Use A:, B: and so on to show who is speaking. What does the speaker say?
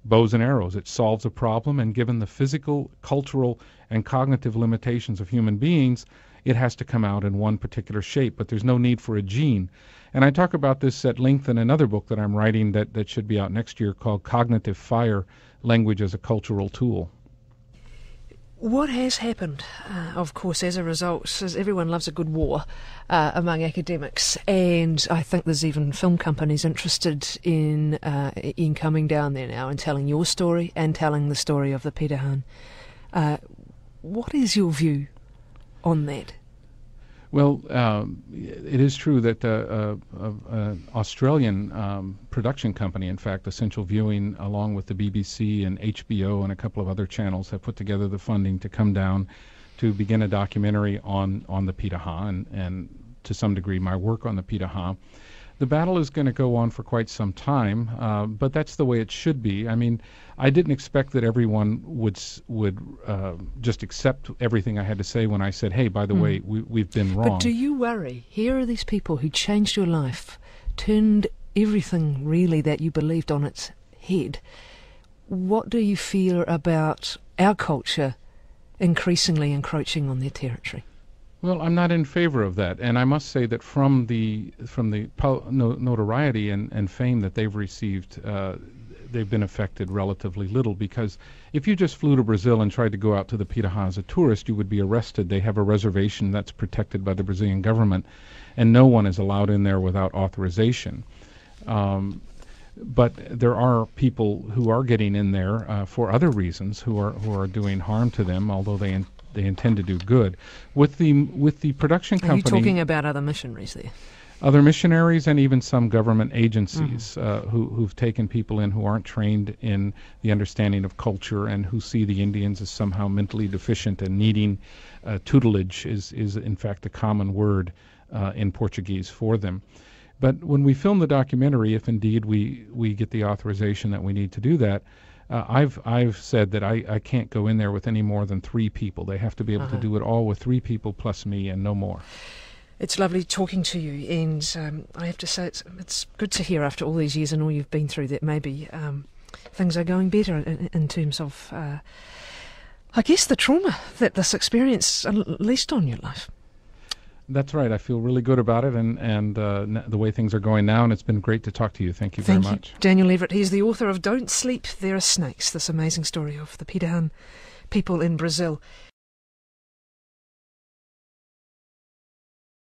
A: bows and arrows. It solves a problem, and given the physical, cultural, and cognitive limitations of human beings, it has to come out in one particular shape, but there's no need for a gene. And I talk about this at length in another book that I'm writing that should be out next year called Cognitive Fire, Language as a Cultural Tool.
B: What has happened, of course, as a result, is everyone loves a good war among academics, and I think there's even film companies interested in coming down there now and telling your story and telling the story of the Pirahãs. What is your view on that?
A: Well, it is true that an Australian production company, in fact, Essential Viewing, along with the BBC and HBO and a couple of other channels, have put together the funding to come down to begin a documentary on the Pirahãs and to some degree my work on the Pirahãs. The battle is going to go on for quite some time, but that's the way it should be. I mean, I didn't expect that everyone would just accept everything I had to say when I said, hey, by the way, we've been wrong.
B: But do you worry? Here are these people who changed your life, turned everything really that you believed on its head. What do you feel about our culture increasingly encroaching on their territory?
A: Well, I'm not in favor of that, and I must say that from the notoriety and fame that they've received, they've been affected relatively little, because if you just flew to Brazil and tried to go out to the Pirahãs as a tourist, you would be arrested. They have a reservation that's protected by the Brazilian government, and no one is allowed in there without authorization. But there are people who are getting in there for other reasons, who are doing harm to them, although they intend to do good. With the production company...
B: Are you talking about other missionaries there?
A: Other missionaries and even some government agencies who've taken people in who aren't trained in the understanding of culture and who see the Indians as somehow mentally deficient and needing tutelage is in fact the common word in Portuguese for them. But when we film the documentary, if indeed we get the authorization that we need to do that, I've said that I can't go in there with any more than 3 people. They have to be able to do it all with 3 people plus me and no more.
B: It's lovely talking to you, and I have to say it's good to hear after all these years and all you've been through that maybe things are going better in terms of, I guess, the trauma that this experience unleashed on your life. That's right. I feel really good about it and the way things are going now, and it's been great to talk to you. Thank you very much. Daniel Everett, he's the author of Don't Sleep, There Are Snakes, this amazing story of the Pirahãs people in Brazil.